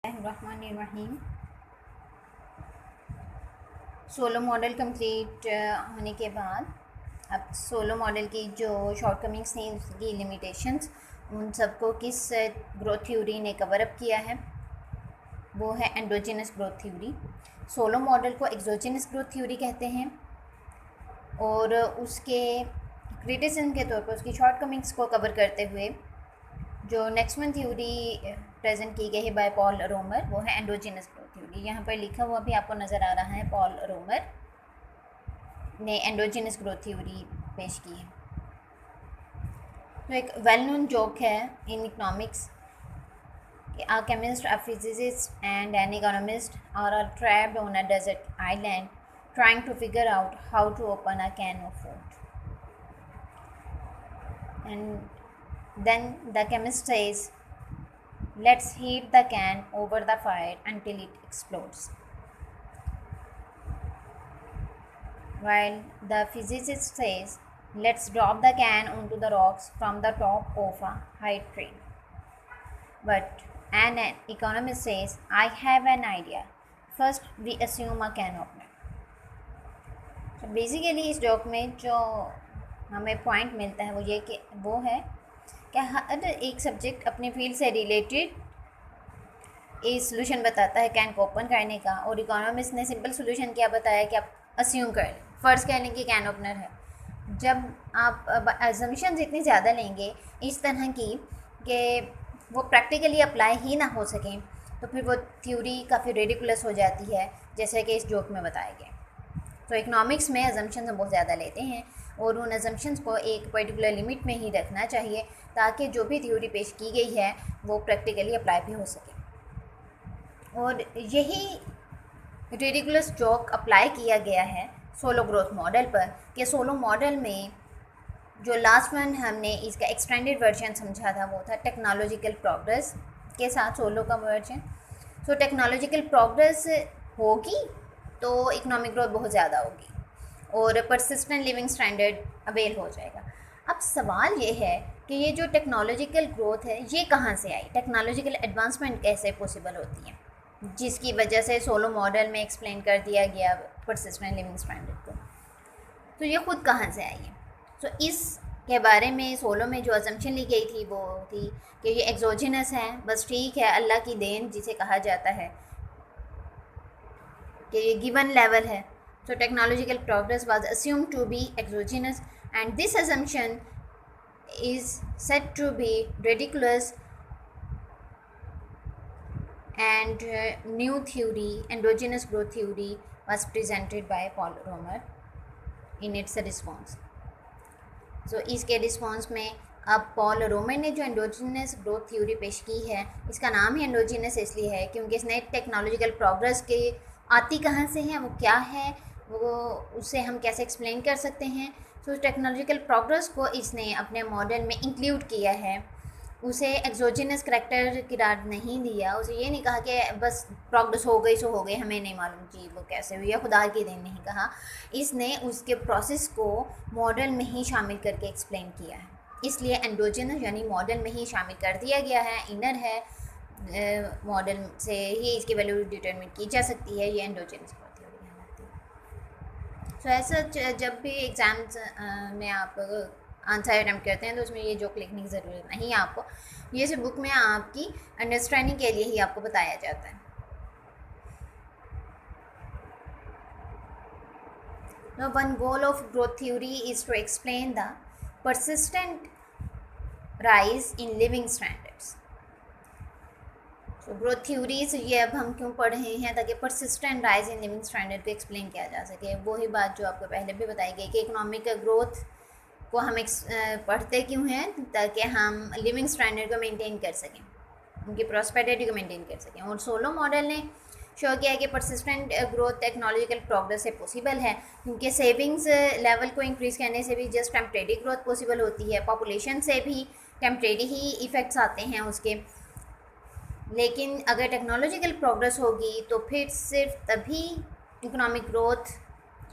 रहमानिर्रहीम। Solow model complete होने के बाद अब सोलो मॉडल की जो शॉर्टकमिंग्स थी, उसकी लिमिटेशंस, उन सबको किस ग्रोथ थ्योरी ने कवर अप किया है, वो है endogenous growth theory. Solow model को एक्सोजिनस ग्रोथ थ्योरी कहते हैं और उसके क्रिटिसिज्म के तौर पर उसकी शॉर्टकमिंग्स को कवर करते हुए जो नेक्स्ट वन थ्योरी प्रेजेंट की गई है बाय पॉल रोमर, वो है एंडोजिनस ग्रोथ थ्योरी। यहाँ पर लिखा हुआ भी आपको नज़र आ रहा है, पॉल रोमर ने एंडोजिनस ग्रोथ थ्योरी पेश की है। तो एक वेल नोन जोक है इन इकोनॉमिक्स कि a chemist, a physicist and an economist are all trapped on a desert island trying to figure out how to open a can of food. And then the chemist says, let's heat the can over the fire until it explodes. While the physicist says, let's drop the can onto the rocks from the top of a high tree. But an economist says, I have an idea. First, we assume a can opener. So basically इस joke में जो हमें point मिलता है वो ये कि वो है कि हर एक सब्जेक्ट अपने फील्ड से रिलेटेड एक सोल्यूशन बताता है कैन को ओपन करने का, और इकोनॉमिस्ट ने सिंपल सोल्यूशन क्या बताया कि आप अस्यूम कर लें, फ़र्ज़ कर लें कि कैन ओपनर है। जब आप एजम्पशंस इतनी ज़्यादा लेंगे इस तरह की कि वो प्रैक्टिकली अप्लाई ही ना हो सकें, तो फिर वो थ्योरी काफ़ी रेडिकुलस हो जाती है, जैसे कि इस जोक में बताया गया। तो इकोनॉमिक्स में एजम्पशंस हम बहुत ज़्यादा लेते हैं और उन एजम्पशंस को एक पर्टिकुलर लिमिट में ही रखना चाहिए ताकि जो भी थ्योरी पेश की गई है वो प्रैक्टिकली अप्लाई भी हो सके। और यही रेडिकुलस जोक अप्लाई किया गया है सोलो ग्रोथ मॉडल पर कि सोलो मॉडल में जो लास्ट वन हमने इसका एक्सटेंडेड वर्जन समझा था वो था टेक्नोलॉजिकल प्रोग्रेस के साथ सोलो का वर्जन। सो टेक्नोलॉजिकल प्रोग्रेस होगी तो इकोनॉमिक ग्रोथ बहुत ज़्यादा होगी और परसिस्टेंट लिविंग स्टैंडर्ड अवेल हो जाएगा। अब सवाल ये है कि ये जो टेक्नोलॉजिकल ग्रोथ है ये कहाँ से आई, टेक्नोलॉजिकल एडवांसमेंट कैसे पॉसिबल होती है, जिसकी वजह से सोलो मॉडल में एक्सप्लेन कर दिया गया परसिस्टेंट लिविंग स्टैंडर्ड को। तो ये खुद कहाँ से आई है? तो इसके बारे में सोलो में जो अजम्पशन ली गई थी वो थी कि ये एक्सोजिनस है, बस ठीक है, अल्लाह की देन जिसे कहा जाता है कि ये गिवन लेवल है। So technological progress was assumed to be exogenous, and this assumption is said to be ridiculous. And new theory, endogenous growth theory, was presented by Paul Romer in its response. So इसके response में अब Paul रोमर ने जो endogenous growth theory पेश की है, इसका नाम ही एंडोजिनस इसलिए है क्योंकि इसने टेक्नोलॉजिकल प्रोग्रेस के आती कहाँ से है, वो क्या है, वो उसे हम कैसे एक्सप्लेन कर सकते हैं। तो टेक्नोलॉजिकल प्रोग्रेस को इसने अपने मॉडल में इंक्लूड किया है, उसे एक्सोजिनस करैक्टर किरार नहीं दिया, उसे ये नहीं कहा कि बस प्रोग्रेस हो गई सो हो गई, हमें नहीं मालूम कि वो कैसे हुई, या खुदा के दिन नहीं कहा। इसने उसके प्रोसेस को मॉडल में ही शामिल करके एक्सप्लेन किया है, इसलिए एंडोजिनस यानी मॉडल में ही शामिल कर दिया गया है, इनर है, मॉडल से ही इसकी वैल्यू डिटरमिन की जा सकती है, ये एंडोजिनस थ्योरी कहलाती है। सो ऐसा जब भी एग्ज़ाम्स में आप आंसर अटैम्प्ट करते हैं तो उसमें ये जोक लिखने की ज़रूरत नहीं है आपको, ये सिर्फ बुक में आपकी अंडरस्टैंडिंग के लिए ही आपको बताया जाता है। Now, one goal of growth theory is to explain the persistent rise in living standards. तो ग्रोथ थ्योरीज ये अब हम क्यों पढ़ रहे हैं, ताकि persistent rise in living standard को एक्सप्लेन किया जा सके। वही बात जो आपको पहले भी बताई गई कि इकोनॉमिक ग्रोथ को हम पढ़ते क्यों हैं, ताकि हम लिविंग स्टैंडर्ड को मेंटेन कर सकें, उनकी प्रॉस्पेरिटी को मेंटेन कर सकें। और सोलो मॉडल ने शो किया है कि परसिस्टेंट ग्रोथ टेक्नोलॉजिकल प्रोग्रेस से पॉसिबल है, क्योंकि सेविंग्स लेवल को इंक्रीज़ करने से भी जस्ट टेम्परेरी ग्रोथ पॉसिबल होती है, पॉपुलेशन से भी टेम्परेरी ही इफ़ेक्ट्स आते हैं उसके। लेकिन अगर टेक्नोलॉजिकल प्रोग्रेस होगी तो फिर सिर्फ तभी इकोनॉमिक ग्रोथ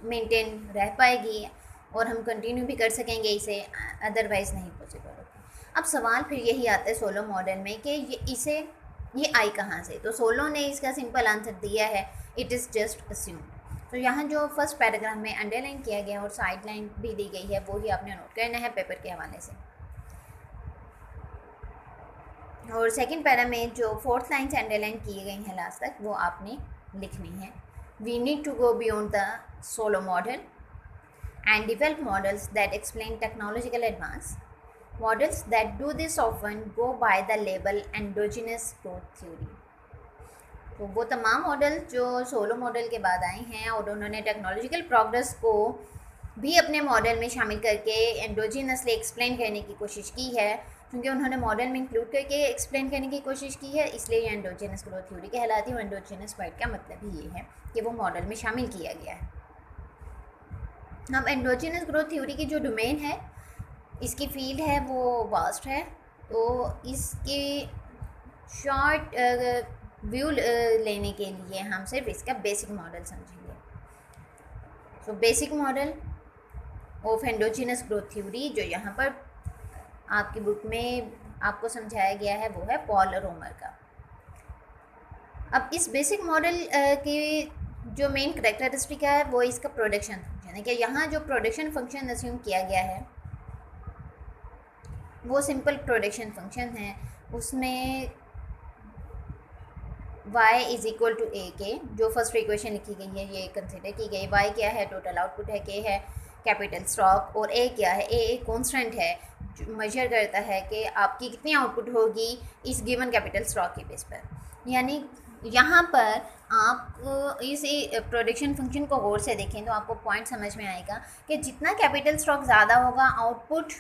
मेंटेन रह पाएगी और हम कंटिन्यू भी कर सकेंगे इसे, अदरवाइज़ नहीं पॉसिबल होगा। अब सवाल फिर यही आता है सोलो मॉडल में कि इसे ये आई कहाँ से? तो सोलो ने इसका सिंपल आंसर दिया है, इट इज़ जस्ट अस्यूम। तो यहाँ जो फर्स्ट पैराग्राफ में अंडरलाइन किया गया और साइड लाइन भी दी गई है वो ही आपने नोट करना है पेपर के हवाले से। और सेकंड पैरा में जो फोर्थ लाइन से अंडरलाइन की गई है लास्ट तक वो आपने लिखनी है। We need to go beyond the solo model and develop models that explain technological advance. Models that do this often go by the label endogenous growth theory. तो वो तमाम मॉडल जो सोलो मॉडल के बाद आए हैं और उन्होंने टेक्नोलॉजिकल प्रोग्रेस को भी अपने मॉडल में शामिल करके एंडोजिनसली एक्सप्लेन करने की कोशिश की है। क्योंकि उन्होंने मॉडल में इंक्लूड करके एक्सप्लेन करने की कोशिश की है, इसलिए ये एंडोजिनस ग्रोथ थ्योरी कहलाती है। एंडोजिनस वर्ड का मतलब ही ये है कि वो मॉडल में शामिल किया गया है। अब एंडोजिनस ग्रोथ थ्योरी की जो डोमेन है, इसकी फील्ड है, वो वास्ट है। तो इसके शॉर्ट व्यू लेने के लिए हम सिर्फ इसका बेसिक मॉडल समझेंगे। So basic model of endogenous growth theory जो यहाँ पर आपकी बुक में आपको समझाया गया है वो है पॉल रोमर का। अब इस बेसिक मॉडल की जो मेन करेक्टरिस्टिक है वो इसका प्रोडक्शन फंक्शन है। कि यहाँ जो प्रोडक्शन फंक्शन अज्यूम किया गया है वो सिंपल प्रोडक्शन फंक्शन है। उसमें y is equal to a के, जो फर्स्ट इक्वेशन लिखी गई है ये कंसिडर की गई। y क्या है? टोटल आउटपुट है। k है कैपिटल स्टॉक। और a क्या है? a एक कॉन्स्टेंट है जो मेजर करता है कि आपकी कितनी आउटपुट होगी इस गिवन कैपिटल स्टॉक के बेस पर। यानी यहाँ पर आप इस प्रोडक्शन फंक्शन को गौर से देखें तो आपको पॉइंट समझ में आएगा कि जितना कैपिटल स्टॉक ज़्यादा होगा आउटपुट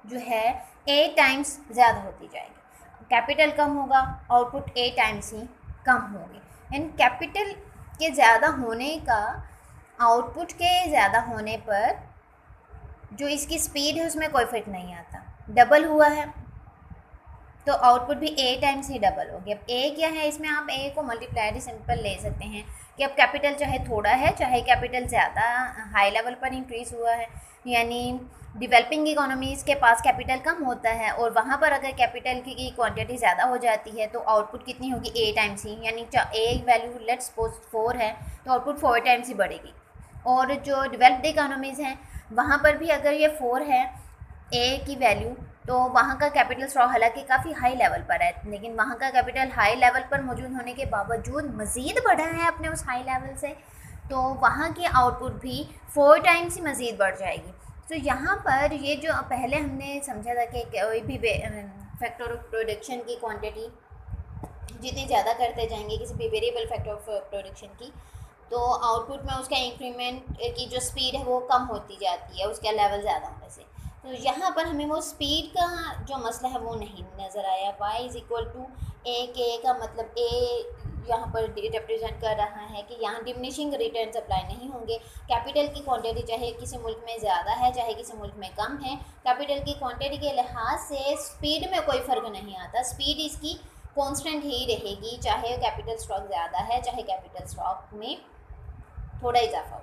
जो है ए टाइम्स ज़्यादा होती जाएगी। कैपिटल कम होगा आउटपुट ए टाइम्स ही कम होगी। एंड कैपिटल के ज़्यादा होने का आउटपुट के ज़्यादा होने पर जो इसकी स्पीड है उसमें कोई फर्क नहीं आता। डबल हुआ है तो आउटपुट भी ए टाइम्स ही डबल हो गया। अब ए क्या है? इसमें आप ए को मल्टीप्लायर सिंपल ले सकते हैं कि अब कैपिटल चाहे थोड़ा है चाहे कैपिटल ज़्यादा हाई लेवल पर इंक्रीज़ हुआ है। यानी डेवलपिंग इकोनॉमीज़ के पास कैपिटल कम होता है और वहाँ पर अगर कैपिटल की क्वांटिटी ज़्यादा हो जाती है तो आउटपुट कितनी होगी? ए टाइम्स ही। यानी ए वैल्यू लेट्स सपोज 4 है तो आउटपुट 4 टाइम्स ही बढ़ेगी। और जो डेवलप्ड इकोनॉमीज़ हैं वहाँ पर भी अगर ये 4 है ए की वैल्यू तो वहाँ का कैपिटल स्टॉक हालांकि काफ़ी हाई लेवल पर है, लेकिन वहाँ का कैपिटल हाई लेवल पर मौजूद होने के बावजूद मज़ीद बढ़ा है अपने उस हाई लेवल से, तो वहाँ की आउटपुट भी 4 टाइम्स ही मज़ीद बढ़ जाएगी। तो यहाँ पर ये जो पहले हमने समझा था कि कोई भी फैक्टर ऑफ प्रोडक्शन की क्वांटिटी जितनी ज़्यादा करते जाएंगे किसी भी वेरिएबल फैक्टर ऑफ प्रोडक्शन की, तो आउटपुट में उसका इंक्रीमेंट की जो स्पीड है वो कम होती जाती है उसका लेवल ज़्यादा होने से। तो यहाँ पर हमें वो स्पीड का जो मसला है वो नहीं नज़र आया। y is equal to a के का मतलब ए यहाँ पर रिप्रेजेंट कर रहा है कि यहाँ डिमिनिशिंग रिटर्न्स अप्लाई नहीं होंगे। कैपिटल की क्वांटिटी चाहे किसी मुल्क में ज़्यादा है चाहे किसी मुल्क में कम है, कैपिटल की क्वांटिटी के लिहाज से स्पीड में कोई फ़र्क नहीं आता। स्पीड इसकी कांस्टेंट ही रहेगी चाहे कैपिटल स्टॉक ज़्यादा है चाहे कैपिटल स्टॉक में थोड़ा इजाफा हो।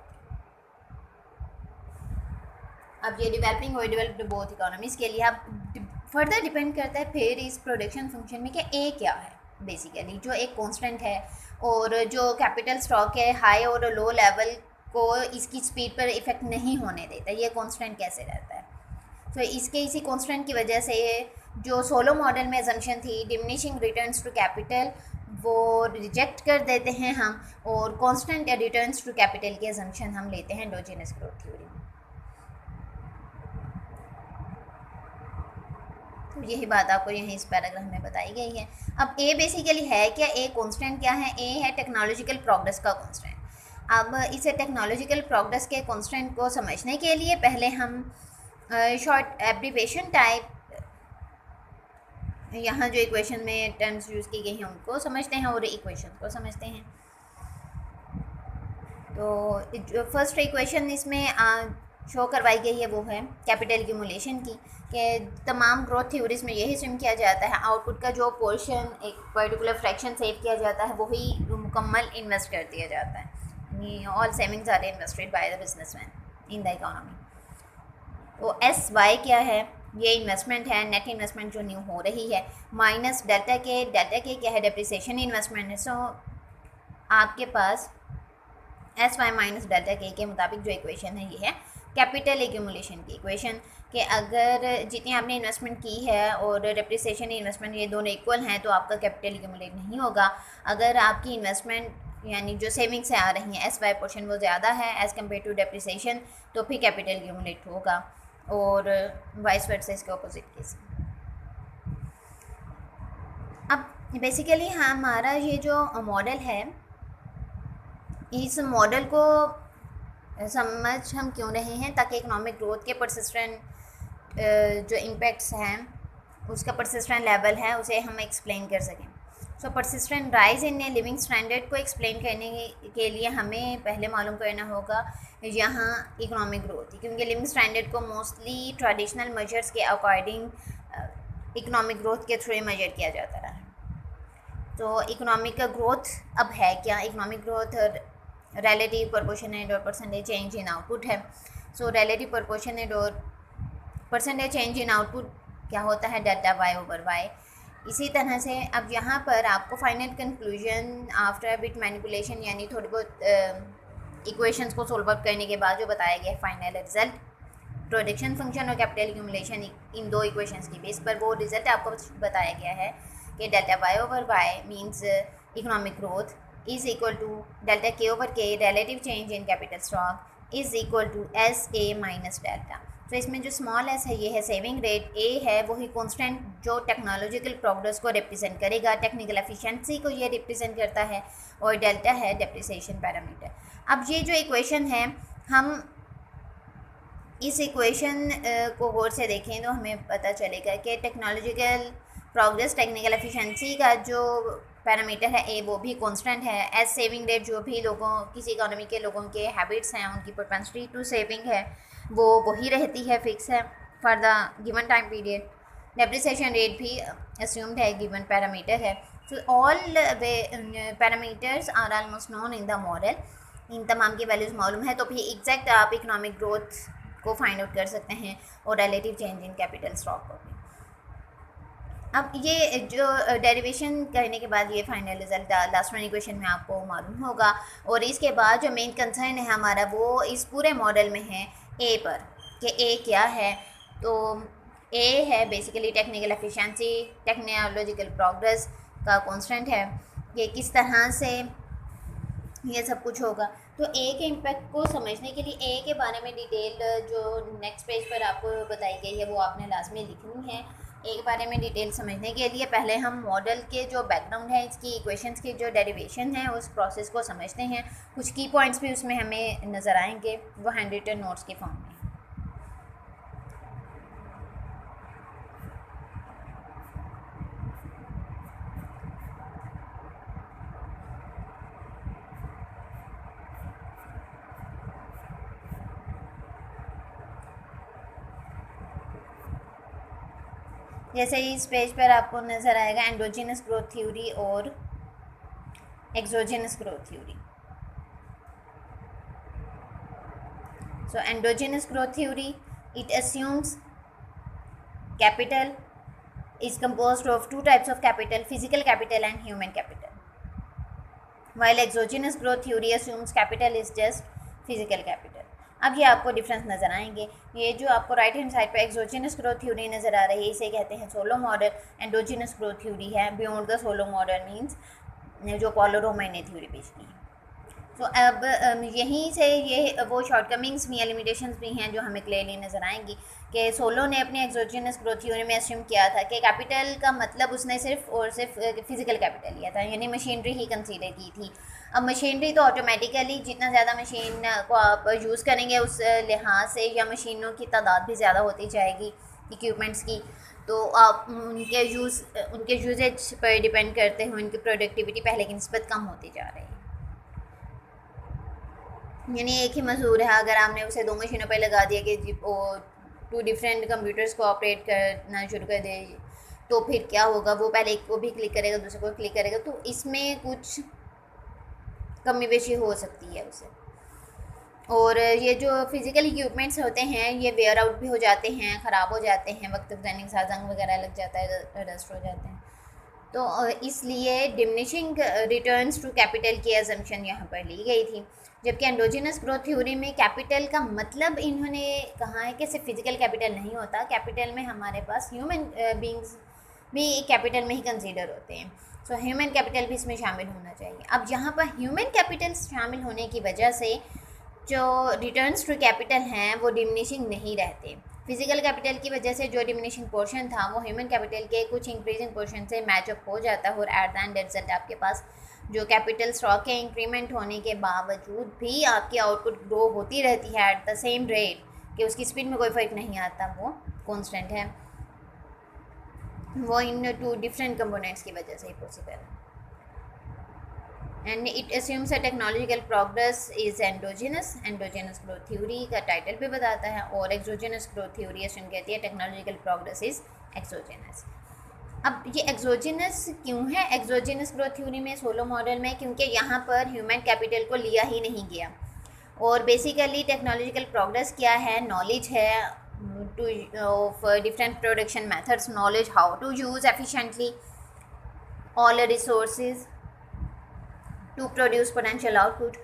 अब ये डेवलपिंग और डेवलप्ड बोथ इकोनॉमीज़ के लिए अब फर्दर डिपेंड करता है फिर इस प्रोडक्शन फंक्शन में कि ए क्या है। बेसिकली जो एक कांस्टेंट है और जो कैपिटल स्टॉक है हाई और लो लेवल को इसकी स्पीड पर इफ़ेक्ट नहीं होने देता, ये कांस्टेंट कैसे रहता है? तो इसके इसी कांस्टेंट की वजह से जो सोलो मॉडल में अजम्पशन थी डिमिनिशिंग रिटर्न्स टू कैपिटल वो रिजेक्ट कर देते हैं हम, और कांस्टेंट रिटर्न्स टू कैपिटल की अजम्पशन हम लेते हैं एंडोजिनस ग्रोथ थ्योरी में। तो यही बात आपको यहीं इस पैराग्राफ में बताई गई है। अब ए बेसिकली है क्या? ए कांस्टेंट क्या है? ए है टेक्नोलॉजिकल प्रोग्रेस का कांस्टेंट। अब इसे टेक्नोलॉजिकल प्रोग्रेस के कांस्टेंट को समझने के लिए पहले हम शॉर्ट एब्रीवेशन टाइप यहाँ जो इक्वेशन में टर्म्स यूज़ की गई हैं उनको समझते हैं और इक्वेशन को समझते हैं। तो जो फर्स्ट इक्वेशन इसमें शो करवाई गई है वो है कैपिटल एक्यूमुलेशन की, कि तमाम ग्रोथ थ्योरीज में यही स्विम किया जाता है आउटपुट का जो पोर्शन एक पर्टिकुलर फ्रैक्शन सेव किया जाता है वही मुकम्मल इन्वेस्ट कर दिया जाता है। All savings are invested by the businessman in the economy. तो एस वाई क्या है? ये इन्वेस्टमेंट है, नेट इन्वेस्टमेंट जो न्यू हो रही है, माइनस डेल्टा के क्या है, डेप्रिसिएशन इन्वेस्टमेंट है। सो आपके पास एस वाई माइनस डेल्टा के मुताबिक जो इक्वेशन है ये है कैपिटल एक्यूमुलेशन की इक्वेशन, कि अगर जितनी आपने इन्वेस्टमेंट की है और डेप्रिसिएशन इन्वेस्टमेंट ये दोनों इक्वल हैं तो आपका कैपिटल एक्यूमुलेट नहीं होगा। अगर आपकी इन्वेस्टमेंट यानी जो सेविंग से आ रही हैं एस वाई पोर्शन वो ज़्यादा है एज़ कम्पेयर टू डेप्रिसिएशन, तो फिर कैपिटल एक्यूमुलेट होगा, और वाइस वर्सा इसके ऑपोजिट केस। अब बेसिकली हमारा ये जो मॉडल है, इस मॉडल को समझ हम क्यों रहे हैं, ताकि इकोनॉमिक ग्रोथ के परसिस्टेंट जो इम्पैक्ट्स हैं उसका परसिस्टेंट लेवल है उसे हम एक्सप्लेन कर सकें। So persistent rise in a living standard को एक्सप्लेन करने के लिए हमें पहले मालूम करना होगा यहाँ इकोनॉमिक ग्रोथ, क्योंकि लिविंग स्टैंडर्ड को मोस्टली ट्रेडिशनल मेजर्स के अकॉर्डिंग इकोनॉमिक ग्रोथ के थ्रू मेजर किया जाता रहा है। तो इकोनॉमिक ग्रोथ अब है क्या, इकोनॉमिक ग्रोथ रिलेटिव प्रोपोर्शनेट और परसेंटेज चेंज इन आउटपुट है। सो रिलेटिव प्रोपोर्शनेट और परसेंटेज चेंज इन आउटपुट क्या होता है, डेल्टा वाई ओवर वाई। इसी तरह से अब यहाँ पर आपको final conclusion after bit manipulation यानी थोड़ी बहुत इक्वेशंस को सोल्व आउट करने के बाद जो बताया गया है फाइनल रिजल्ट, प्रोडक्शन फंक्शन और कैपिटल एक्यूमुलेशन इन दो इक्वेशंस की बेस पर वो रिजल्ट आपको बताया गया है कि delta Y over Y means economic growth is equal to delta k over k relative change in capital stock is equal to S A minus delta. तो इसमें जो स्मॉल एस है ये है सेविंग रेट, ए है वही कॉन्स्टेंट जो technological progress को रिप्रेजेंट करेगा, टेक्निकल एफिशिएंसी को ये रिप्रेजेंट करता है, और डेल्टा है डेप्रिसिएशन पैरामीटर। अब ये जो इक्वेशन है, हम इस इक्वेशन को गौर से देखें तो हमें पता चलेगा कि टेक्नोलॉजिकल प्रोग्रेस, टेक्निकल एफिशिएंसी का जो पैरामीटर है ए वो भी कांस्टेंट है, एज सेविंग रेट जो भी लोगों किसी इकोनॉमी के लोगों के हैबिट्स हैं उनकी प्रोपेंसिटी टू सेविंग है वो वही रहती है, फिक्स है for the given time period. Depreciation rate भी अस्यूम्ड है, गिवन पैरामीटर है। So all parameters are almost known in the model, इन तमाम की वैल्यूज़ मालूम है तो फिर एग्जैक्ट आप इकोनॉमिक ग्रोथ को फाइंड आउट कर सकते हैं और relative change in capital stock को भी। अब ये जो डेरिवेशन करने के बाद ये final result last one equation में आपको मालूम होगा, और इसके बाद जो मेन कंसर्न है हमारा वो इस पूरे मॉडल में है ए पर, कि ए क्या है। तो ए है basically technical efficiency, technological progress का कांस्टेंट है, कि किस तरह से ये सब कुछ होगा। तो ए के इम्पैक्ट को समझने के लिए ए के बारे में डिटेल जो नेक्स्ट पेज पर आपको बताई गई है वो आपने लाजमी लिखनी है। ए के बारे में डिटेल समझने के लिए पहले हम मॉडल के जो बैकग्राउंड है, इसकी इक्वेशंस की जो डेरिवेशन है उस प्रोसेस को समझते हैं। कुछ की पॉइंट्स भी उसमें हमें नज़र आएंगे, वो हैंड रिटन नोट्स के फॉर्म में। जैसे इस पेज पर आपको नज़र आएगा एंडोजिनस ग्रोथ थ्योरी और exogenous growth theory. So endogenous growth theory, it assumes capital is composed of two types of capital, physical capital and human capital, while exogenous growth theory assumes capital is just physical capital। अब ये आपको difference नज़र आएंगे। ये जो आपको right hand side पे exogenous growth theory नज़र आ रही है इसे कहते हैं Solow model, endogenous growth theory है beyond the solo model means जो पॉलो रोमन ने थ्योरी पेश की है। तो अब यहीं से ये वो शॉर्टकमिंग्स भी हैं, लिमिटेशंस भी हैं जो हमें क्लियरली नज़र आएंगी कि सोलो ने अपने एक्सोजिनस ग्रोथ थ्योरी में अस्यूम किया था कि कैपिटल का मतलब उसने सिर्फ और सिर्फ फिजिकल कैपिटल लिया था, यानी मशीनरी ही कंसीडर की थी। अब मशीनरी तो ऑटोमेटिकली जितना ज़्यादा मशीन को आप यूज़ करेंगे उस लिहाज से या मशीनों की तादाद भी ज़्यादा होती जाएगी इक्विपमेंट्स की, तो आप उनके यूजेज पर डिपेंड करते हुए उनकी प्रोडक्टिविटी पहले की निस्बत कम होती जा रही है। यानी एक ही मजदूर है, अगर आपने उसे दो मशीनों पर लगा दिया कि वो टू डिफरेंट कंप्यूटर्स को ऑपरेट करना शुरू कर दे तो फिर क्या होगा, वो पहले एक को भी क्लिक करेगा दूसरे को क्लिक करेगा, तो इसमें कुछ कमी बेशी हो सकती है उसे। और ये जो फिज़िकल इक्विपमेंट्स होते हैं ये वेयर आउट भी हो जाते हैं, ख़राब हो जाते हैं, वक्त गुजरने के साथ जंग वगैरह लग जाता है, रस्ट हो जाते हैं। तो इसलिए डिमिनिशिंग रिटर्न्स टू कैपिटल की एजम्पशन यहाँ पर ली गई थी। जबकि एंडोजिनस ग्रोथ थ्योरी में कैपिटल का मतलब इन्होंने कहा है कि सिर्फ फिजिकल कैपिटल नहीं होता, कैपिटल में हमारे पास ह्यूमन बींग्स भी कैपिटल में ही कंसीडर होते हैं। सो ह्यूमन कैपिटल भी इसमें शामिल होना चाहिए। अब यहाँ पर ह्यूमन कैपिटल शामिल होने की वजह से जो रिटर्न्स टू कैपिटल हैं वो डिमिनिशिंग नहीं रहते। फिजिकल कैपिटल की वजह से जो डिमिनिशिंग पोर्शन था वो ह्यूमन कैपिटल के कुछ इंक्रीजिंग पोर्शन से मैचअप हो जाता है, और एट द एंड रिजल्ट आपके पास जो कैपिटल स्टॉक के इंक्रीमेंट होने के बावजूद भी आपकी आउटपुट ग्रो होती रहती है एट द सेम रेट, कि उसकी स्पीड में कोई फ़र्क नहीं आता, वो कॉन्स्टेंट है। वो इन टू डिफरेंट कंपोनेंट्स की वजह से ही पॉसिबल है। And it assumes technological progress is endogenous growth theory का टाइटल भी बताता है, और एक्सोजिनस ग्रोथ थ्योरी अस्यूम कहती है टेक्नोलॉजिकल प्रोग्रेस इज एक्सोजिनस। अब ये एक्सोजिनस क्यों है एक्सोजिनस ग्रोथ थ्योरी में, सोलो मॉडल में? क्योंकि यहाँ पर ह्यूमन कैपिटल को लिया ही नहीं गया, और बेसिकली टेक्नोलॉजिकल प्रोग्रेस क्या है, नॉलेज है to of different production methods, knowledge how to use efficiently all resources to produce potential output.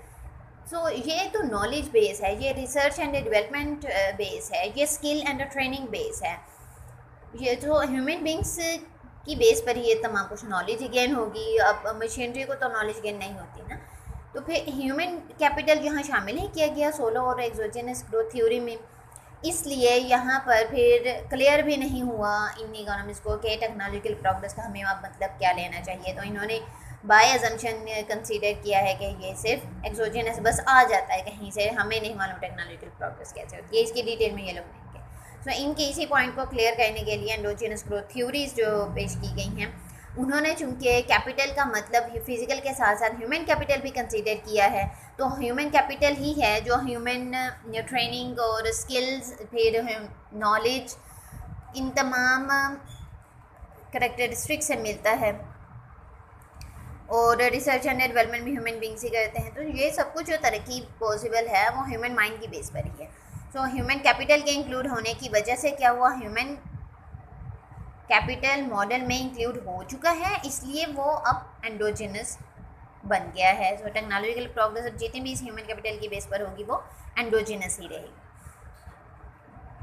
So ये तो नॉलेज बेस है, ये रिसर्च एंड डेवलपमेंट बेस है, ये स्किल एंड ट्रेनिंग बेस है। ये तो ह्यूमन बींग्स की बेस पर ही ये तमाम कुछ नॉलेज गेन होगी। अब मशीनरी को तो नॉलेज गेन नहीं होती ना, तो फिर ह्यूमन कैपिटल यहाँ शामिल ही किया गया सोलो और एक्सोजिनस ग्रोथ थ्योरी में। इसलिए यहाँ पर फिर क्लियर भी नहीं हुआ इन इकोनॉमिस्ट को कि टेक्नोलॉजिकल प्रोग्रेस का हमें अब मतलब क्या लेना चाहिए। तो इन्होंने बाय अजम्पशन कंसीडर किया है कि ये सिर्फ एक्सोजिनस बस आ जाता है कहीं से, हमें नहीं मालूम टेक्नोलॉजिकल प्रोग्रेस कैसे होती है, इसकी डिटेल में ये लोग नहीं गए। सो इनके इसी पॉइंट को क्लियर करने के लिए एंडोजिनस ग्रोथ थ्योरीज जो पेश की गई हैं, उन्होंने चूँकि कैपिटल का मतलब फिजिकल के साथ साथ ह्यूमन कैपिटल भी कंसीडर किया है, तो ह्यूमन कैपिटल ही है जो ह्यूमन ट्रेनिंग और स्किल्स, फिर नॉलेज, इन तमाम करेक्टरिस्टिक्स से मिलता है, और रिसर्च एंड डेवलपमेंट भी ह्यूमन बींग्स ही करते हैं। तो ये सब कुछ जो तरक्की पॉसिबल है वो ह्यूमन माइंड की बेस पर ही है। सो ह्यूमन कैपिटल के इंक्लूड होने की वजह से क्या हुआ, ह्यूमन कैपिटल मॉडल में इंक्लूड हो चुका है, इसलिए वो अब एंडोजिनस बन गया है। सो टेक्नोलॉजिकल प्रोग्रेस जितनी भी इस ह्यूमन कैपिटल की बेस पर होगी वो एंडोजिनस ही रहेगी।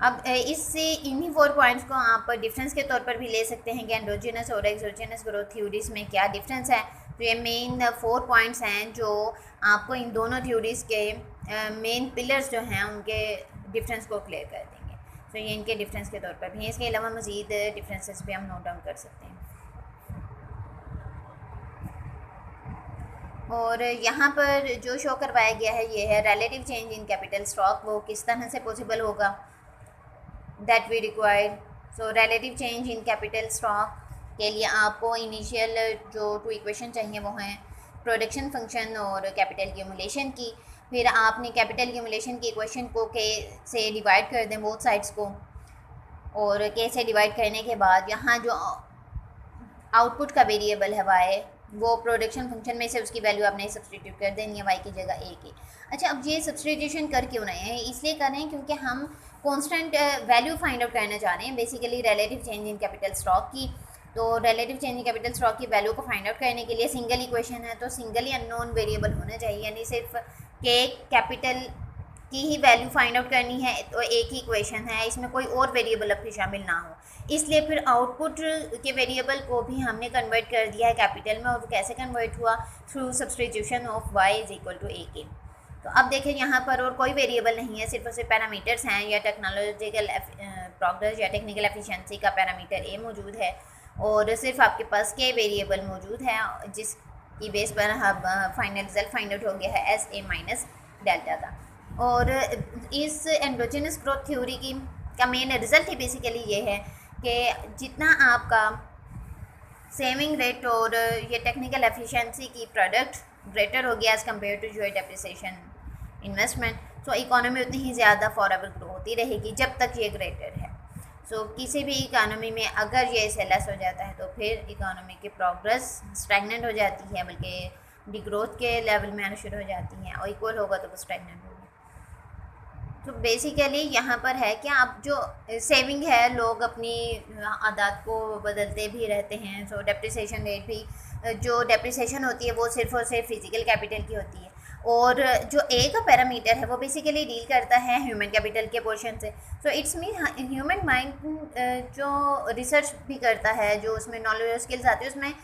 अब इससे इन्हीं 4 पॉइंट्स को आप डिफरेंस के तौर पर भी ले सकते हैं कि एंडोजिनस और एक्सोजिनस ग्रोथ थ्योरीज में क्या डिफरेंस है। तो ये मेन 4 पॉइंट्स हैं जो आपको इन दोनों थ्योरीज के मेन पिलर्स जो हैं उनके डिफरेंस को क्लियर कर देंगे। तो ये इनके डिफरेंस के तौर पर भी हैं। इसके अलावा मज़ीद डिफरेंसेस भी हम नोट डाउन कर सकते हैं। और यहाँ पर जो शो करवाया गया है ये है relative change in capital stock, वो किस तरह से पॉसिबल होगा, that we required. So relative change in capital stock के लिए आपको इनिशियल जो 2 इक्वेशन चाहिए वो हैं प्रोडक्शन फंक्शन और कैपिटल एक्यूमुलेशन की। फिर आपने कैपिटल एक्यूमुलेशन की इक्वेशन को के से डिवाइड कर दें बोथ साइड्स को, और के से डिवाइड करने के बाद यहाँ जो आउटपुट का वेरिएबल है वाई, वो प्रोडक्शन फंक्शन में से उसकी वैल्यू आपने सब्सटीट्यूट कर देनी है वाई की जगह ए की। अच्छा, अब ये सब्सटीट्यूशन कर क्यों रहे हैं, इसलिए कर रहे हैं क्योंकि हम कांस्टेंट वैल्यू फाइंड आउट करना चाह रहे हैं basically relative change in capital stock की। तो relative change in capital stock की वैल्यू को फाइंड आउट करने के लिए सिंगल इक्वेशन है, तो सिंगल ही अननोन वेरिएबल होना चाहिए, यानी सिर्फ के कैपिटल की ही वैल्यू फाइंड आउट करनी है, तो एक ही इक्वेशन है, इसमें कोई और वेरिएबल अब फिर शामिल ना हो। इसलिए फिर आउटपुट के वेरिएबल को भी हमने कन्वर्ट कर दिया है कैपिटल में, और वो कैसे कन्वर्ट हुआ, through substitution of y is equal to a k. तो अब देखें यहाँ पर और कोई वेरिएबल नहीं है, सिर्फ और सिर्फ पैरामीटर्स हैं, या टेक्नोलॉजिकल प्रोग्रेस या टेक्निकल एफिशिएंसी का पैरामीटर ए मौजूद है, और सिर्फ आपके पास के वेरिएबल मौजूद है जिसकी बेस पर फाइनल रिजल्ट फाइंड आउट हो गया है एस ए माइनस डेल्टा का। और इस एंडोजिनस ग्रोथ थ्योरी की का मेन रिजल्ट ही बेसिकली ये है कि जितना आपका सेविंग रेट और ये टेक्निकल एफिशिएंसी की प्रोडक्ट ग्रेटर हो गया एज़ कम्पेयर टू जो डेप्रिसिएशन इन्वेस्टमेंट, सो इकोनॉमी उतनी ही ज़्यादा फॉरएवर ग्रो होती रहेगी जब तक ये ग्रेटर है। सो किसी भी इकोनॉमी में अगर ये इससे लेस हो जाता है तो फिर इकोनॉमी की प्रोग्रेस स्टैगनेंट हो जाती है, बल्कि डिग्रोथ के लेवल में आना शुरू हो जाती हैं, और इक्वल होगा तो वो स्टैगनेंट होगी। तो बेसिकली यहाँ पर है कि आप जो सेविंग है, लोग अपनी आदत को बदलते भी रहते हैं। सो डेप्रिसिएशन रेट भी, जो डेप्रिसिएशन होती है वो सिर्फ और सिर्फ फिजिकल कैपिटल की होती है, और जो ए का पैरामीटर है वो बेसिकली डील करता है ह्यूमन कैपिटल के पोर्शन से। So it's mean human mind जो रिसर्च भी करता है, जो उसमें नॉलेज और स्किल्स आती है, उसमें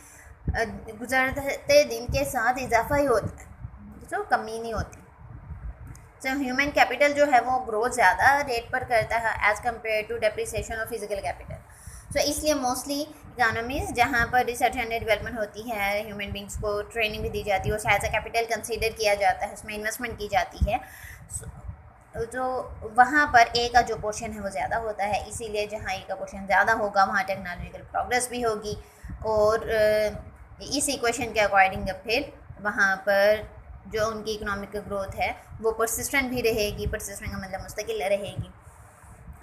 गुजरते दिन के साथ इजाफा ही होता है, तो कमी नहीं होती। सो ह्यूमन कैपिटल जो है वो ग्रोथ ज़्यादा रेट पर करता है as compare to depreciation of physical capital. So इसलिए मोस्टली इकोनॉमीज जहाँ पर रिसर्च एंड डेवलपमेंट होती है, ह्यूमन बींग्स को ट्रेनिंग भी दी जाती है, और एज अ कैपिटल कंसीडर किया जाता है, उसमें इन्वेस्टमेंट की जाती है, तो वहाँ पर ए का जो पोर्शन है वो ज़्यादा होता है। इसीलिए जहाँ ए का पोर्शन ज़्यादा होगा वहाँ टेक्नोलॉजिकल प्रोग्रेस भी होगी, और इस इक्वेशन के अकॉर्डिंग फिर वहाँ पर जो उनकी इकोनॉमिक ग्रोथ है वो परसिस्टेंट भी रहेगी। परसिस्टेंट का मतलब मुस्तकिल रहेगी,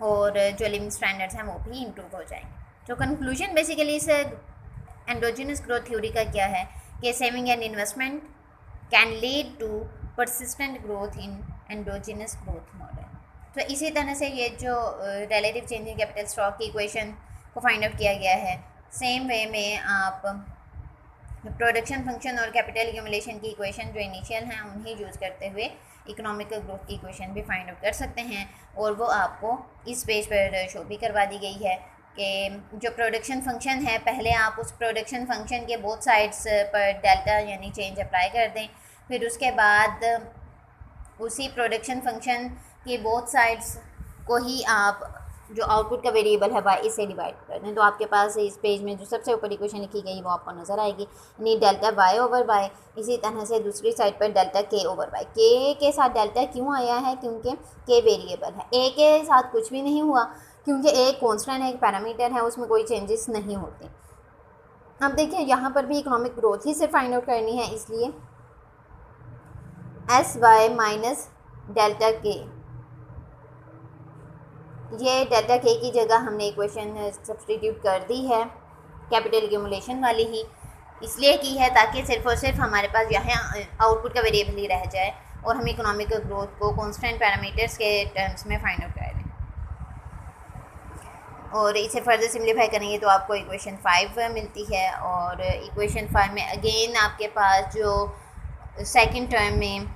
और जो लिविंग स्टैंडर्ड्स हैं वो भी इम्प्रूव हो जाएंगे। तो कंक्लूजन बेसिकली इस एंडोजिनस ग्रोथ थ्योरी का क्या है कि saving and investment can lead to persistent growth in endogenous growth model. तो इसी तरह से ये जो relative change in capital stock की इक्वेशन को फाइंड आउट किया गया है, सेम वे में आप प्रोडक्शन फंक्शन और कैपिटल एक्यूमुलेशन की इक्वेशन जो इनिशियल हैं उन्हें यूज़ करते हुए इकोनॉमिक ग्रोथ की इक्वेशन भी फाइंड आउट कर सकते हैं, और वो आपको इस पेज पर शो भी करवा दी गई है कि जो प्रोडक्शन फंक्शन है, पहले आप उस प्रोडक्शन फंक्शन के बोथ साइड्स पर डेल्टा यानी चेंज अप्लाई कर दें, फिर उसके बाद उसी प्रोडक्शन फंक्शन के बोथ साइड्स को ही आप जो आउटपुट का वेरिएबल है बाय इससे डिवाइड कर दें, तो आपके पास इस पेज में जो सबसे ऊपर इक्वेशन लिखी गई वो आपको नज़र आएगी, यानी डेल्टा वाई ओवर वाई। इसी तरह से दूसरी साइड पर डेल्टा के ओवर वाई। के साथ डेल्टा क्यों आया है? क्योंकि के वेरिएबल है। ए के साथ कुछ भी नहीं हुआ, क्योंकि ए कॉन्स्टेंट है, एक पैरामीटर है, उसमें कोई चेंजेस नहीं होते। अब देखिए यहाँ पर भी इकोनॉमिक ग्रोथ ही से फाइंड आउट करनी है, इसलिए एस वाई माइनस डेल्टा के, ये डेल्टा के की जगह हमने इक्वेशन सब्सटीट्यूट कर दी है कैपिटल एक्यूमुलेशन वाली ही, इसलिए की है ताकि सिर्फ और सिर्फ हमारे पास यहाँ आउटपुट का वेरिएबल ही रह जाए और हम इकोनॉमिक ग्रोथ को कांस्टेंट पैरामीटर्स के टर्म्स में फाइंड आउट कर लें। और इसे फर्दर सिम्प्लीफाई करेंगे तो आपको इक्वेशन 5 मिलती है, और इक्वेशन 5 में अगेन आपके पास जो सेकंड टर्म में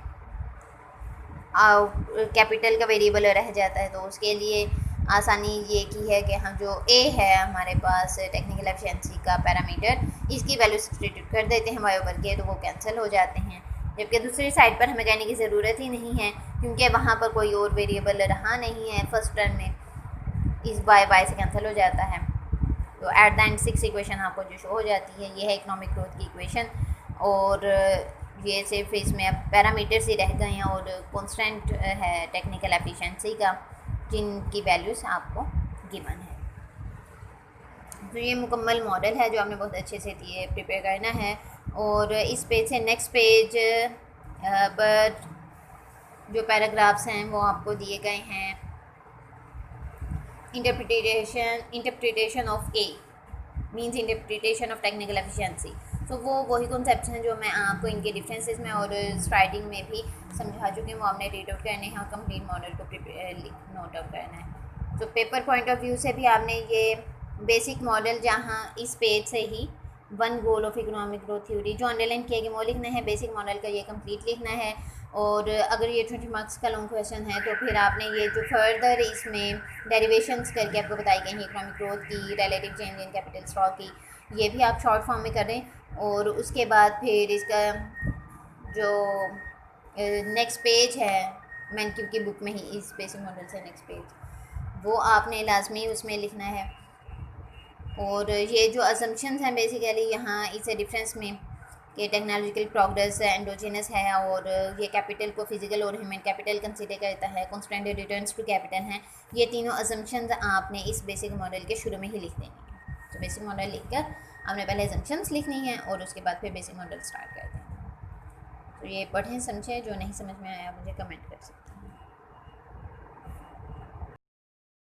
कैपिटल का वेरिएबल रह जाता है, तो उसके लिए आसानी ये की है कि हम जो ए है हमारे पास टेक्निकल एफिशिएंसी का पैरामीटर, इसकी वैल्यू सब्स्टिट्यूट कर देते हैं वाई ओवर के, तो वो कैंसिल हो जाते हैं। जबकि दूसरी साइड पर हमें कहने की ज़रूरत ही नहीं है, क्योंकि वहाँ पर कोई और वेरिएबल रहा नहीं है फर्स्ट टर्म में, इस वाई से कैंसिल हो जाता है। तो एट द एंड 6 इक्वेशन आपको जो शो हो जाती है, ये है इकोनॉमिक ग्रोथ की इक्वेशन, और ये सिर्फ इसमें अब पैरामीटर्स ही रह गए हैं और कांस्टेंट है टेक्निकल एफिशिएंसी का, जिनकी वैल्यूज़ आपको गिवन है। तो ये मुकम्मल मॉडल है जो आपने बहुत अच्छे से दिए प्रिपेयर करना है। और इस पेज से नेक्स्ट पेज पर जो पैराग्राफ्स हैं वो आपको दिए गए हैं। Interpretation of A means interpretation of technical efficiency. तो वो वही कॉन्सेप्ट्स हैं जो मैं आपको इनके डिफरेंसेस में और स्लाइडिंग में भी समझा चुकी हूँ, वो आपने रीड आउट करने हैं और कंप्लीट मॉडल को नोट आउट करना है। तो पेपर पॉइंट ऑफ व्यू से भी आपने ये बेसिक मॉडल, जहाँ इस पेज से ही one goal of economic growth theory जो अंडरलाइन किया गया वो लिखना है, बेसिक मॉडल का ये कंप्लीट लिखना है। और अगर ये 20 मार्क्स का लॉन्ग क्वेश्चन है तो फिर आपने ये जो फर्दर इसमें डेरिवेशंस करके आपको बताई गई हैं इकोनॉमिक ग्रोथ की, relative change in capital stock की, ये भी आप शॉर्ट फॉर्म में करें। और उसके बाद फिर इसका जो नेक्स्ट पेज है मैनक्यू की बुक में ही, इस बेसिक मॉडल से नेक्स्ट पेज वो आपने लाजमी उसमें लिखना है। और ये जो असम्पशंस हैं बेसिकली यहाँ इस डिफरेंस में कि टेक्नोलॉजिकल प्रोग्रेस एंडोजिनस है, और ये कैपिटल को फिजिकल और ह्यूमन कैपिटल कंसीडर करता है, कॉन्स्टेंट रिटर्न्स टू कैपिटल हैं, ये तीनों असम्पशंस आपने इस बेसिक मॉडल के शुरू में ही लिख देनी है। तो बेसिक मॉडल लिखकर आपने पहले असम्पशंस लिखनी है और उसके बाद फिर बेसिक मॉडल स्टार्ट कर देना है। तो ये पढ़ें समझें, जो नहीं समझ में आया मुझे कमेंट कर सकते हैं।